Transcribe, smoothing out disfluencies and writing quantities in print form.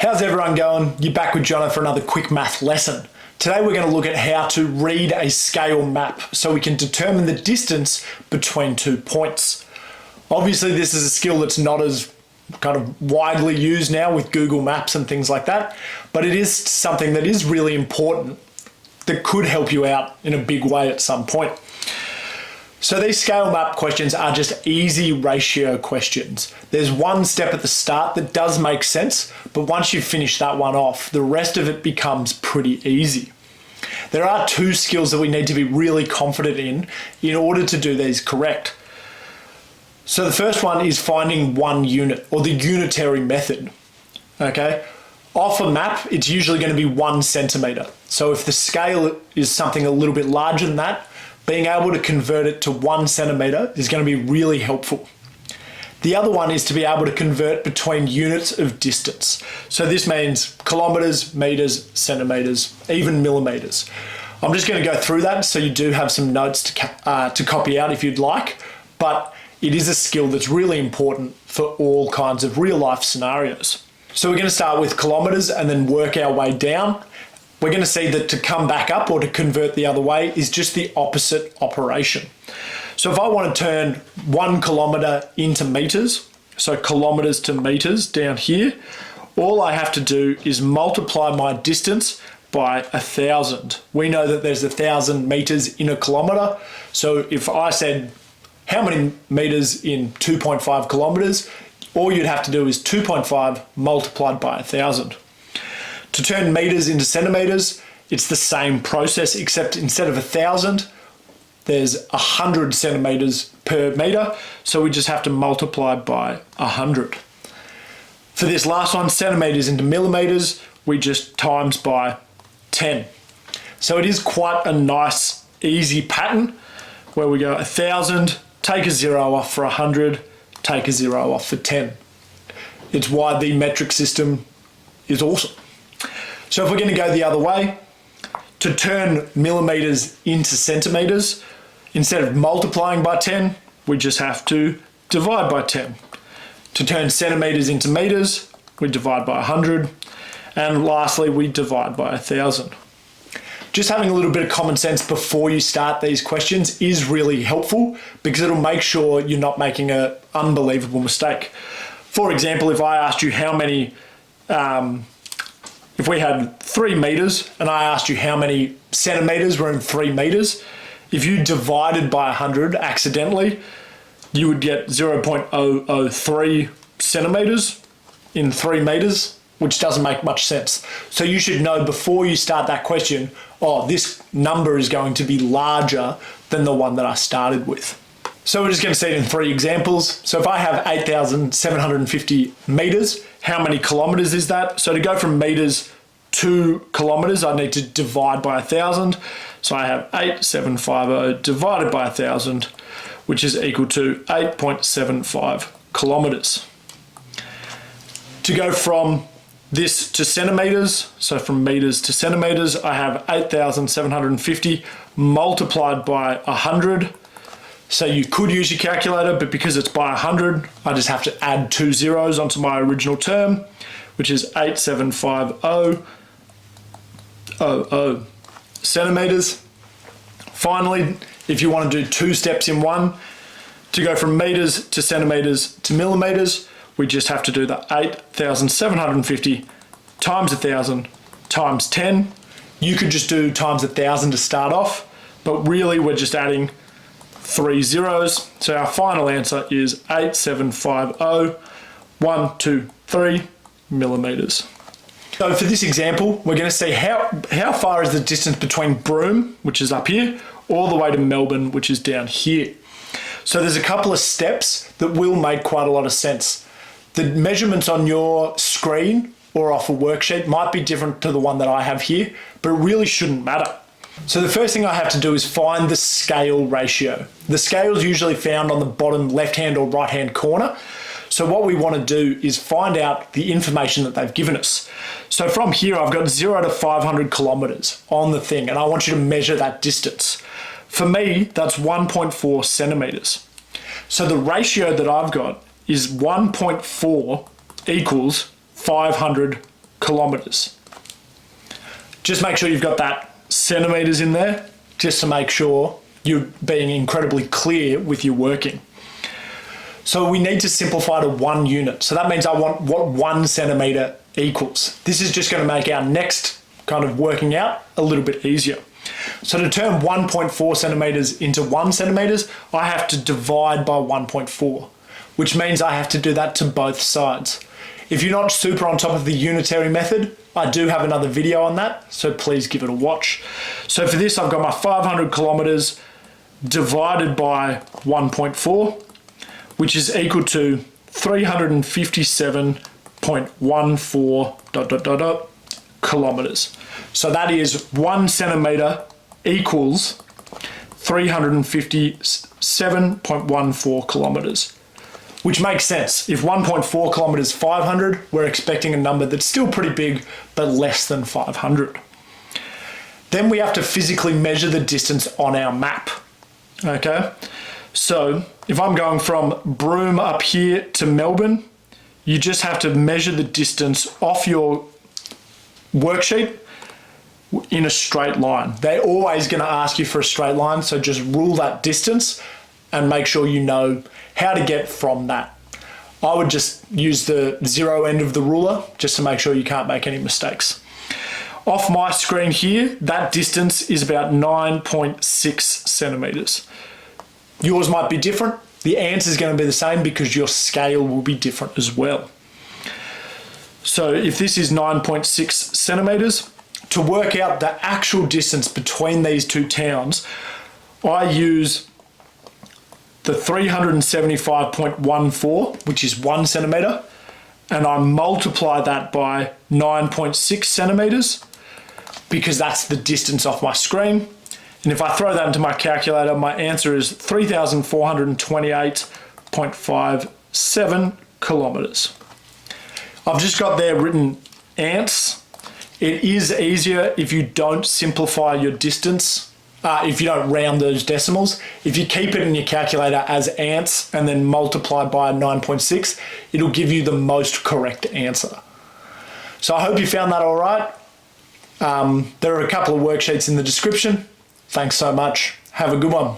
How's everyone going? You're back with Jono for another quick math lesson. Today we're going to look at how to read a scale map so we can determine the distance between 2 points. Obviously this is a skill that's not as kind of widely used now with Google Maps and things like that, but it is something that is really important that could help you out in a big way at some point. So these scale map questions are just easy ratio questions. There's one step at the start that does make sense, but once you've finished that one off, the rest of it becomes pretty easy. There are two skills that we need to be really confident in order to do these correct. So the first one is finding one unit, or the unitary method. Okay? Off a map, it's usually going to be 1 centimeter. So if the scale is something a little bit larger than that, being able to convert it to 1 centimeter is going to be really helpful. The other one is to be able to convert between units of distance. So this means kilometers, meters, centimeters, even millimeters. I'm just going to go through that so you do have some notes to copy out if you'd like, but it is a skill that's really important for all kinds of real life scenarios. So we're going to start with kilometers and then work our way down. We're going to see that to come back up or to convert the other way is just the opposite operation. So if I want to turn 1 kilometer into meters, so kilometers to meters down here, all I have to do is multiply my distance by 1,000. We know that there's 1,000 meters in a kilometer. So if I said, how many meters in 2.5 kilometers, all you'd have to do is 2.5 multiplied by 1,000. To turn meters into centimeters, it's the same process, except instead of 1,000, there's 100 centimeters per meter. So we just have to multiply by 100. For this last one, centimeters into millimeters, we just times by 10. So it is quite a nice, easy pattern where we go 1,000, take a 0 off for 100, take a 0 off for 10. It's why the metric system is awesome. So if we're going to go the other way, to turn millimeters into centimeters, instead of multiplying by 10, we just have to divide by 10. To turn centimeters into meters, we divide by 100. And lastly, we divide by 1,000. Just having a little bit of common sense before you start these questions is really helpful because it'll make sure you're not making an unbelievable mistake. For example, if I asked you how many, if we had 3 meters and I asked you how many centimeters were in 3 meters, if you divided by 100 accidentally, you would get 0.003 centimeters in 3 meters, which doesn't make much sense. So you should know before you start that question, oh, this number is going to be larger than the one that I started with. So we're just going to see it in 3 examples. So if I have 8,750 meters, how many kilometers is that? So to go from meters to kilometers, I need to divide by 1,000. So I have 8,750 divided by 1,000, which is equal to 8.75 kilometers. To go from this to centimeters, so from meters to centimeters, I have 8,750 multiplied by 100. So you could use your calculator, but because it's by 100, I just have to add 2 zeros onto my original term, which is 8,750 centimeters. Finally, if you want to do 2 steps in one, to go from meters to centimeters to millimeters, we just have to do the 8,750 times 1,000 times 10. You could just do times 1,000 to start off, but really we're just adding 3 zeros. So our final answer is 8,750 millimeters. So for this example, we're going to see how far is the distance between Broome, which is up here, all the way to Melbourne, which is down here. So there's a couple of steps that will make quite a lot of sense. The measurements on your screen or off a worksheet might be different to the one that I have here, but it really shouldn't matter. So the first thing I have to do is find the scale ratio. The scale is usually found on the bottom left-hand or right-hand corner. So what we want to do is find out the information that they've given us. So from here, I've got 0 to 500 kilometers on the thing, and I want you to measure that distance. For me, that's 1.4 centimeters. So the ratio that I've got is 1.4 equals 500 kilometers. Just make sure you've got that centimeters in there, just to make sure you're being incredibly clear with your working. So we need to simplify to 1 unit. So that means I want what 1 centimeter equals. This is just going to make our next kind of working out a little bit easier. So to turn 1.4 centimeters into 1 centimeters, I have to divide by 1.4, which means I have to do that to both sides. If you're not super on top of the unitary method, I do have another video on that, so please give it a watch. So for this, I've got my 500 kilometers divided by 1.4, which is equal to 357.14 ... kilometers. So that is 1 centimeter equals 357.14 kilometers, which makes sense. If 1.4 kilometers 500, we're expecting a number that's still pretty big, but less than 500. Then we have to physically measure the distance on our map. Okay, so if I'm going from Broome up here to Melbourne, you just have to measure the distance off your worksheet in a straight line. They're always going to ask you for a straight line, so just rule that distance and make sure you know how to get from that. I would just use the 0 end of the ruler just to make sure you can't make any mistakes. Off my screen here, that distance is about 9.6 centimeters. Yours might be different. The answer is going to be the same because your scale will be different as well. So if this is 9.6 centimeters, to work out the actual distance between these two towns, I use the 375.14, which is 1 centimeter, and I multiply that by 9.6 centimeters because that's the distance off my screen. And if I throw that into my calculator, my answer is 3,428.57 kilometers. I've just got there written ants. It is easier if you don't simplify your distance, if you don't round those decimals. If you keep it in your calculator as ants and then multiply by 9.6, it'll give you the most correct answer. So I hope you found that all right. There are a couple of worksheets in the description. Thanks so much. Have a good one.